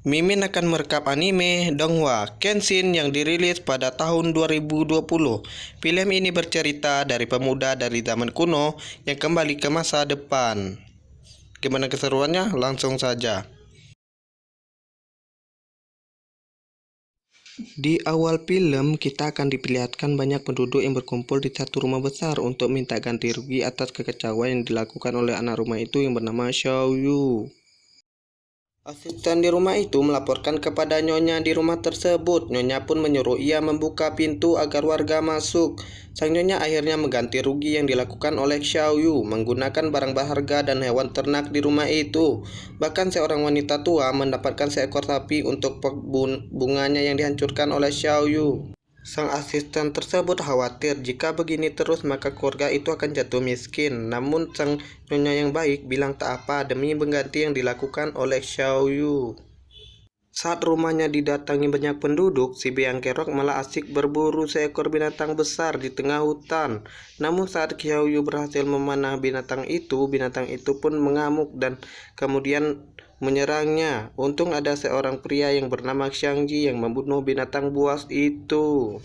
Mimin akan merekam anime Donghua Kenshin yang dirilis pada tahun 2020. Film ini bercerita dari pemuda dari zaman kuno yang kembali ke masa depan. Gimana keseruannya? Langsung saja. Di awal film, kita akan diperlihatkan banyak penduduk yang berkumpul di satu rumah besar untuk minta ganti rugi atas kekacauan yang dilakukan oleh anak rumah itu yang bernama Xiaoyu. Asisten di rumah itu melaporkan kepada nyonya di rumah tersebut. Nyonya pun menyuruh ia membuka pintu agar warga masuk. Sang nyonya akhirnya mengganti rugi yang dilakukan oleh Xiaoyu menggunakan barang berharga dan hewan ternak di rumah itu. Bahkan seorang wanita tua mendapatkan seekor sapi untuk bunganya yang dihancurkan oleh Xiaoyu. Sang asisten tersebut khawatir jika begini terus maka keluarga itu akan jatuh miskin. Namun sang nyonya yang baik bilang tak apa demi mengganti yang dilakukan oleh Xiaoyu. Saat rumahnya didatangi banyak penduduk, si Biang Kerok malah asik berburu seekor binatang besar di tengah hutan. Namun saat Xiaoyu berhasil memanah binatang itu pun mengamuk dan kemudian menyerangnya. Untung ada seorang pria yang bernama Xiangji yang membunuh binatang buas itu.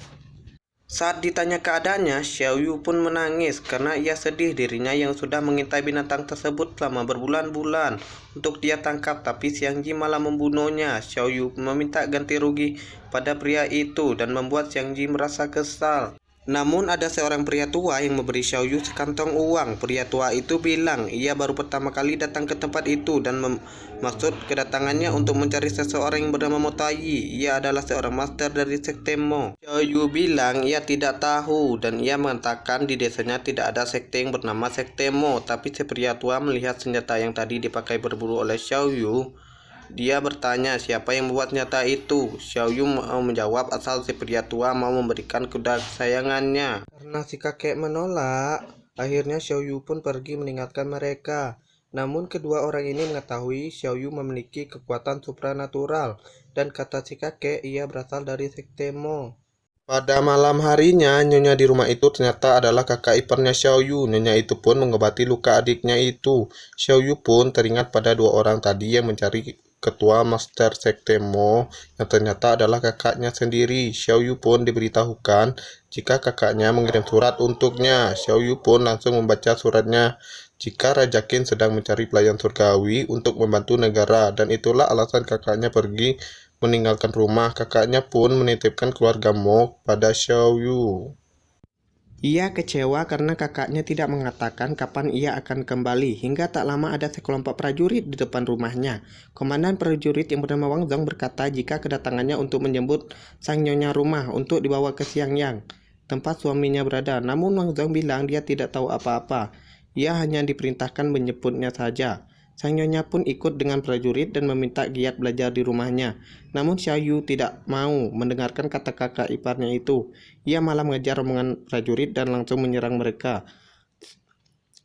Saat ditanya keadaannya, Xiaoyu pun menangis karena ia sedih dirinya yang sudah mengintai binatang tersebut selama berbulan-bulan untuk dia tangkap, tapi Xiangji malah membunuhnya. Xiaoyu meminta ganti rugi pada pria itu dan membuat Xiangji merasa kesal. Namun ada seorang pria tua yang memberi Xiaoyu sekantong uang. Pria tua itu bilang ia baru pertama kali datang ke tempat itu dan maksud kedatangannya untuk mencari seseorang yang bernama Motayi. Ia adalah seorang master dari sekte Mo. Xiaoyu bilang ia tidak tahu dan ia mengatakan di desanya tidak ada sekte yang bernama sekte Mo. Tapi si pria tua melihat senjata yang tadi dipakai berburu oleh Xiaoyu. Dia bertanya siapa yang membuat senjata itu. Xiaoyu mau menjawab asal si pria tua mau memberikan kuda kesayangannya. Karena si kakek menolak, akhirnya Xiaoyu pun pergi meninggalkan mereka. Namun kedua orang ini mengetahui Xiaoyu memiliki kekuatan supranatural dan kata si kakek ia berasal dari sekte Mo. Pada malam harinya, nyonya di rumah itu ternyata adalah kakak iparnya Xiaoyu. Nyonya itu pun mengobati luka adiknya itu. Xiaoyu pun teringat pada dua orang tadi yang mencari ketua Master Sekte Mo yang ternyata adalah kakaknya sendiri. Xiaoyu pun diberitahukan jika kakaknya mengirim surat untuknya. Xiaoyu pun langsung membaca suratnya jika Raja Qin sedang mencari pelayan surgawi untuk membantu negara, dan itulah alasan kakaknya pergi meninggalkan rumah. Kakaknya pun menitipkan keluarga Mo pada Xiaoyu. Ia kecewa karena kakaknya tidak mengatakan kapan ia akan kembali. Hingga tak lama ada sekelompok prajurit di depan rumahnya. Komandan prajurit yang bernama Wang Zhong berkata jika kedatangannya untuk menjemput sang nyonya rumah untuk dibawa ke Xiangyang, tempat suaminya berada. Namun Wang Zhong bilang dia tidak tahu apa-apa. Ia hanya diperintahkan menjemputnya saja. Sang nyonya pun ikut dengan prajurit dan meminta giat belajar di rumahnya. Namun Xiaoyu tidak mau mendengarkan kata kakak iparnya itu. Ia malah mengejar rombongan prajurit dan langsung menyerang mereka.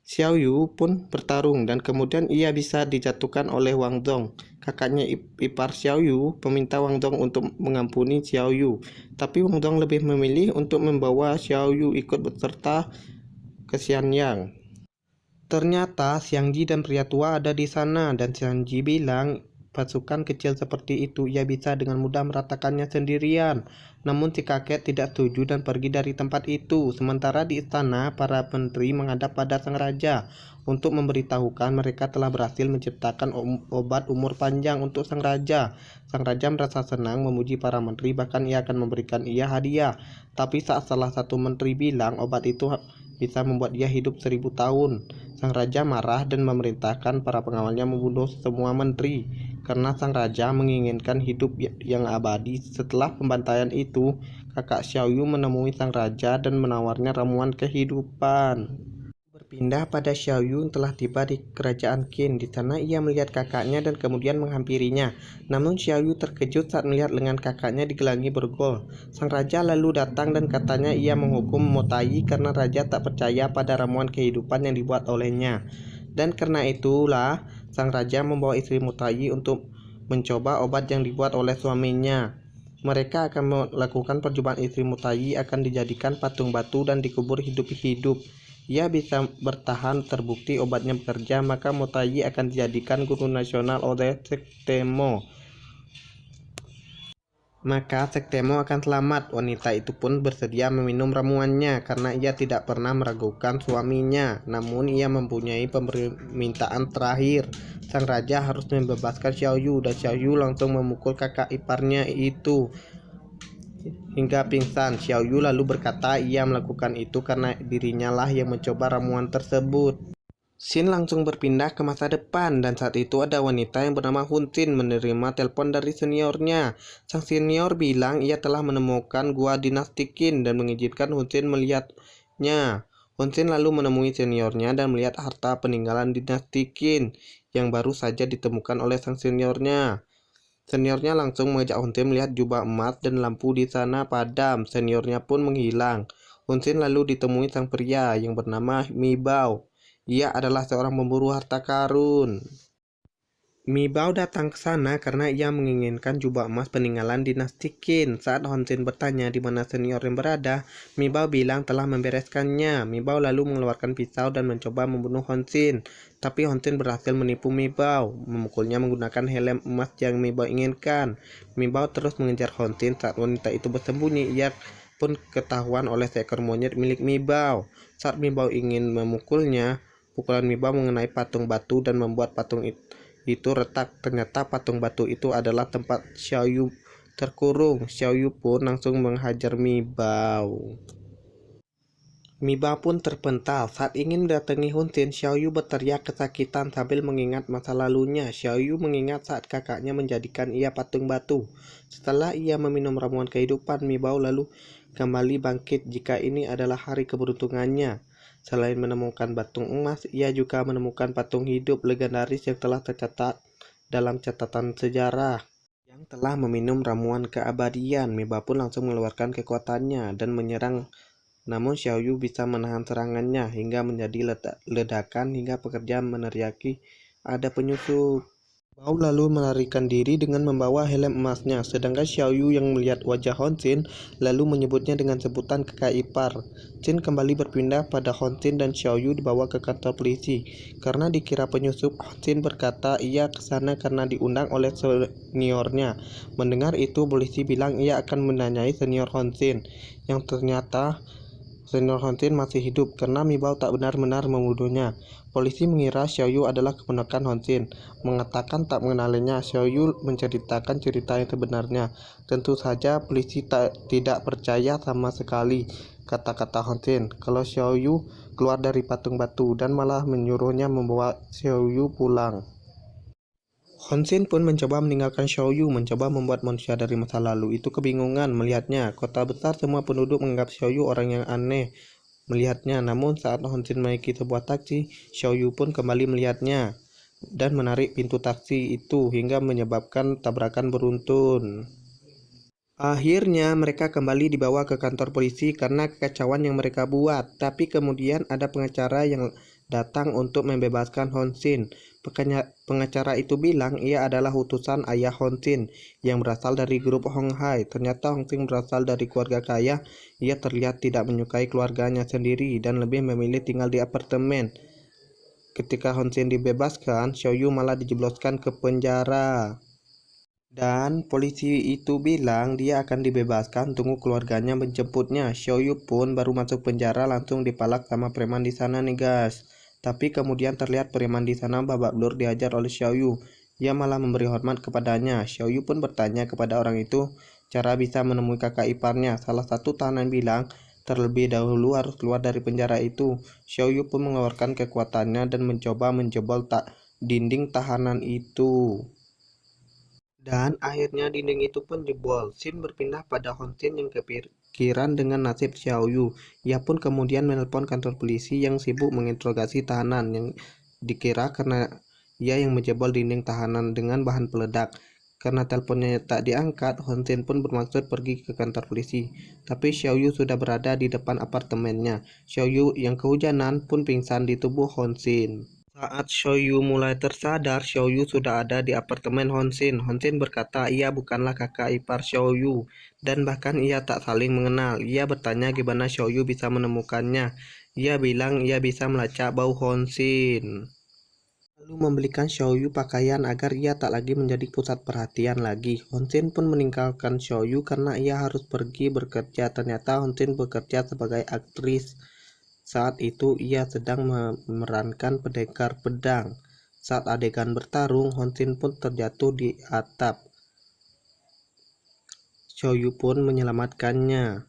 Xiaoyu pun bertarung dan kemudian ia bisa dijatuhkan oleh Wang Zhong. Kakaknya ipar Xiaoyu meminta Wang Zhong untuk mengampuni Xiaoyu. Tapi Wang Zhong lebih memilih untuk membawa Xiaoyu ikut beserta ke Xianyang. Ternyata Xiangji dan pria tua ada di sana dan Xiangji bilang pasukan kecil seperti itu ia bisa dengan mudah meratakannya sendirian. Namun si kakek tidak setuju dan pergi dari tempat itu. Sementara di istana, para menteri menghadap pada sang raja untuk memberitahukan mereka telah berhasil menciptakan obat umur panjang untuk sang raja. Sang raja merasa senang memuji para menteri, bahkan ia akan memberikan ia hadiah. Tapi saat salah satu menteri bilang obat itu bisa membuat dia hidup 1000 tahun. Sang raja marah dan memerintahkan para pengawalnya membunuh semua menteri karena sang raja menginginkan hidup yang abadi. Setelah pembantaian itu, kakak Xiaoyu menemui sang raja dan menawarnya ramuan kehidupan. Berpindah pada Xiaoyu yang telah tiba di kerajaan Qin. Di sana ia melihat kakaknya dan kemudian menghampirinya. Namun Xiaoyu terkejut saat melihat lengan kakaknya digelangi bergol. Sang raja lalu datang dan katanya ia menghukum Motayi karena raja tak percaya pada ramuan kehidupan yang dibuat olehnya. Dan karena itulah sang raja membawa istri Motayi untuk mencoba obat yang dibuat oleh suaminya. Mereka akan melakukan percobaan. Istri Motayi akan dijadikan patung batu dan dikubur hidup-hidup. Ia bisa bertahan terbukti obatnya bekerja, maka Motayi akan dijadikan guru nasional oleh sekte Mo. maka sektemo akan selamat. Wanita itu pun bersedia meminum ramuannya karena ia tidak pernah meragukan suaminya. Namun ia mempunyai permintaan terakhir. Sang raja harus membebaskan Xiaoyu dan Xiaoyu langsung memukul kakak iparnya itu hingga pingsan. Xiaoyu lalu berkata ia melakukan itu karena dirinya lah yang mencoba ramuan tersebut. Xin langsung berpindah ke masa depan dan saat itu ada wanita yang bernama Hun Xin menerima telepon dari seniornya. Sang senior bilang ia telah menemukan gua dinasti Qin dan mengizinkan Hun Xin melihatnya. Hun Xin lalu menemui seniornya dan melihat harta peninggalan dinasti Qin yang baru saja ditemukan oleh sang seniornya. Seniornya langsung mengajak Hun Xin melihat jubah emas dan lampu di sana padam. Seniornya pun menghilang. Hun Xin lalu ditemui sang pria yang bernama Mi Bao. Ia adalah seorang pemburu harta karun. Mi Bao datang ke sana karena ia menginginkan jubah emas peninggalan dinasti Qin. Saat Hun Xin bertanya di mana senior yang berada, Mi Bao bilang telah membereskannya. Mi Bao lalu mengeluarkan pisau dan mencoba membunuh Hun Xin. Tapi Hun Xin berhasil menipu Mi Bao, memukulnya menggunakan helm emas yang Mi Bao inginkan. Mi Bao terus mengejar Hun Xin. Saat wanita itu bersembunyi, ia pun ketahuan oleh seekor monyet milik Mi Bao. Saat Mi Bao ingin memukulnya, pukulan Mi Bao mengenai patung batu dan membuat patung itu retak. Ternyata patung batu itu adalah tempat Xiaoyu terkurung. Xiaoyu pun langsung menghajar Mi Bao. Mi Bao pun terpental. Saat ingin mendatangi Hun Xin, Xiaoyu berteriak kesakitan sambil mengingat masa lalunya. Xiaoyu mengingat saat kakaknya menjadikan ia patung batu. Setelah ia meminum ramuan kehidupan, Mi Bao lalu kembali bangkit jika ini adalah hari keberuntungannya. Selain menemukan patung emas, ia juga menemukan patung hidup legendaris yang telah tercatat dalam catatan sejarah yang telah meminum ramuan keabadian. Mi Bao pun langsung mengeluarkan kekuatannya dan menyerang. Namun Xiaoyu bisa menahan serangannya hingga menjadi ledakan hingga pekerja meneriaki ada penyusup. Bao lalu melarikan diri dengan membawa helm emasnya, sedangkan Xiaoyu yang melihat wajah Hun Xin lalu menyebutnya dengan sebutan kakak ipar. Xin kembali berpindah pada Hun Xin dan Xiaoyu dibawa ke kantor polisi. Karena dikira penyusup, Hun Xin berkata ia ke sana karena diundang oleh seniornya. Mendengar itu, polisi bilang ia akan menanyai senior Hun Xin, yang ternyata senior Hun Xin masih hidup karena Mi Bao tak benar-benar membunuhnya. Polisi mengira Xiaoyu adalah keponakan Hun Xin, mengatakan tak mengenalinya. Xiaoyu menceritakan cerita yang sebenarnya. Tentu saja polisi tidak percaya sama sekali kata-kata Hun Xin kalau Xiaoyu keluar dari patung batu dan malah menyuruhnya membawa Xiaoyu pulang. Hun Xin pun mencoba meninggalkan Xiaoyu, mencoba membuat manusia dari masa lalu itu kebingungan melihatnya. Kota besar semua penduduk menganggap Xiaoyu orang yang aneh melihatnya. Namun saat Hun Xin menaiki sebuah taksi, Xiaoyu pun kembali melihatnya dan menarik pintu taksi itu hingga menyebabkan tabrakan beruntun. Akhirnya mereka kembali dibawa ke kantor polisi karena kekacauan yang mereka buat. Tapi kemudian ada pengacara yang datang untuk membebaskan Hun Xin. Pengacara itu bilang ia adalah utusan ayah Hun Xin yang berasal dari grup Hong Hai. Ternyata Hun Xin berasal dari keluarga kaya. Ia terlihat tidak menyukai keluarganya sendiri dan lebih memilih tinggal di apartemen. Ketika Hun Xin dibebaskan, Xiaoyu malah dijebloskan ke penjara. Dan polisi itu bilang dia akan dibebaskan, tunggu keluarganya menjemputnya. Xiaoyu pun baru masuk penjara langsung dipalak sama preman di sana nih guys. Tapi kemudian terlihat preman di sana babak belur dihajar oleh Xiaoyu. Ia malah memberi hormat kepadanya. Xiaoyu pun bertanya kepada orang itu cara bisa menemui kakak iparnya. Salah satu tahanan bilang terlebih dahulu harus keluar dari penjara itu. Xiaoyu pun mengeluarkan kekuatannya dan mencoba menjebol dinding tahanan itu. Dan akhirnya dinding itu pun jebol. Xin berpindah pada Hun Xin yang kepikiran dengan nasib Xiaoyu. Ia pun kemudian menelpon kantor polisi yang sibuk menginterogasi tahanan yang dikira karena ia yang menjebol dinding tahanan dengan bahan peledak. Karena teleponnya tak diangkat, Hun Xin pun bermaksud pergi ke kantor polisi. Tapi Xiaoyu sudah berada di depan apartemennya. Xiaoyu yang kehujanan pun pingsan di tubuh Hun Xin. Saat Xiaoyu mulai tersadar, Xiaoyu sudah ada di apartemen Hun Xin. Hun Xin berkata ia bukanlah kakak ipar Xiaoyu dan bahkan ia tak saling mengenal. Ia bertanya gimana Xiaoyu bisa menemukannya. Ia bilang ia bisa melacak bau Hun Xin. lalu membelikan Xiaoyu pakaian agar ia tak lagi menjadi pusat perhatian lagi. Honsin pun meninggalkan Xiaoyu karena ia harus pergi bekerja. Ternyata Honsin bekerja sebagai aktris. Saat itu ia sedang memerankan pendekar pedang. Saat adegan bertarung, Honsin pun terjatuh di atap. Xiaoyu pun menyelamatkannya.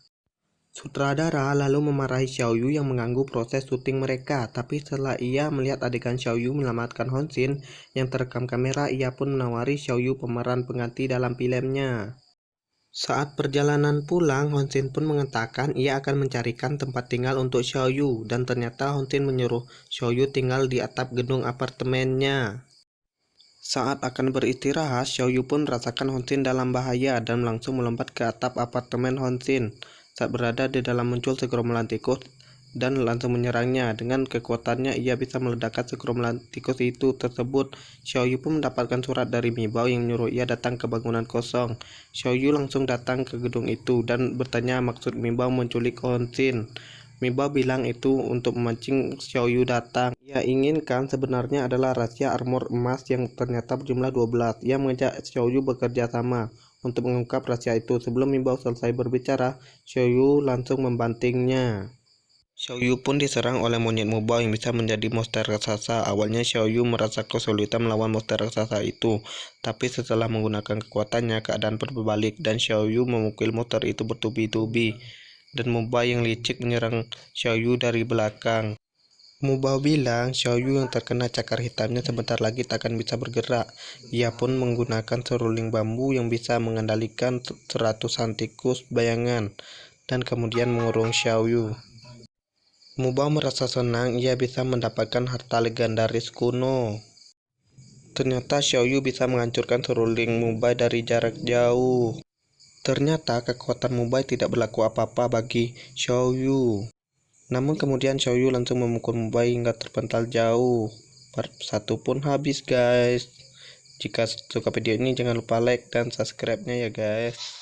Sutradara lalu memarahi Xiaoyu yang mengganggu proses syuting mereka, tapi setelah ia melihat adegan Xiaoyu menyelamatkan Honsin yang terekam kamera, ia pun menawari Xiaoyu pemeran pengganti dalam filmnya. Saat perjalanan pulang, Honsin pun mengatakan ia akan mencarikan tempat tinggal untuk Xiaoyu, dan ternyata Honsin menyuruh Xiaoyu tinggal di atap gedung apartemennya. Saat akan beristirahat, Xiaoyu pun merasakan Honsin dalam bahaya dan langsung melompat ke atap apartemen Honsin. Saat berada di dalam muncul segerombolan tikus dan langsung menyerangnya. Dengan kekuatannya ia bisa meledakkan segerombolan tikus itu tersebut. Xiaoyu pun mendapatkan surat dari Mibao yang menyuruh ia datang ke bangunan kosong. Xiaoyu langsung datang ke gedung itu dan bertanya maksud Mibao menculik Honsin. Mibao bilang itu untuk memancing Xiaoyu datang. Ia inginkan sebenarnya adalah rahasia armor emas yang ternyata berjumlah 12. Ia mengajak Xiaoyu bekerja sama untuk mengungkap rahasia itu. Sebelum Mibao selesai berbicara, Xiaoyu langsung membantingnya. Xiaoyu pun diserang oleh monyet Mubao yang bisa menjadi monster raksasa. Awalnya Xiaoyu merasa kesulitan melawan monster raksasa itu, tapi setelah menggunakan kekuatannya, keadaan berbalik dan Xiaoyu memukul monster itu bertubi-tubi. Dan Mubao yang licik menyerang Xiaoyu dari belakang. Mubao bilang Xiaoyu yang terkena cakar hitamnya sebentar lagi tak akan bisa bergerak. Ia pun menggunakan seruling bambu yang bisa mengendalikan seratusan tikus bayangan dan kemudian mengurung Xiaoyu. Mubao merasa senang ia bisa mendapatkan harta legendaris kuno. Ternyata Xiaoyu bisa menghancurkan seruling Mubao dari jarak jauh. Ternyata kekuatan Mubao tidak berlaku apa-apa bagi Xiaoyu. Namun kemudian Xiaoyu langsung memukul Mubao hingga terpental jauh. Part 1 pun habis guys. Jika suka video ini jangan lupa like dan subscribe-nya ya guys.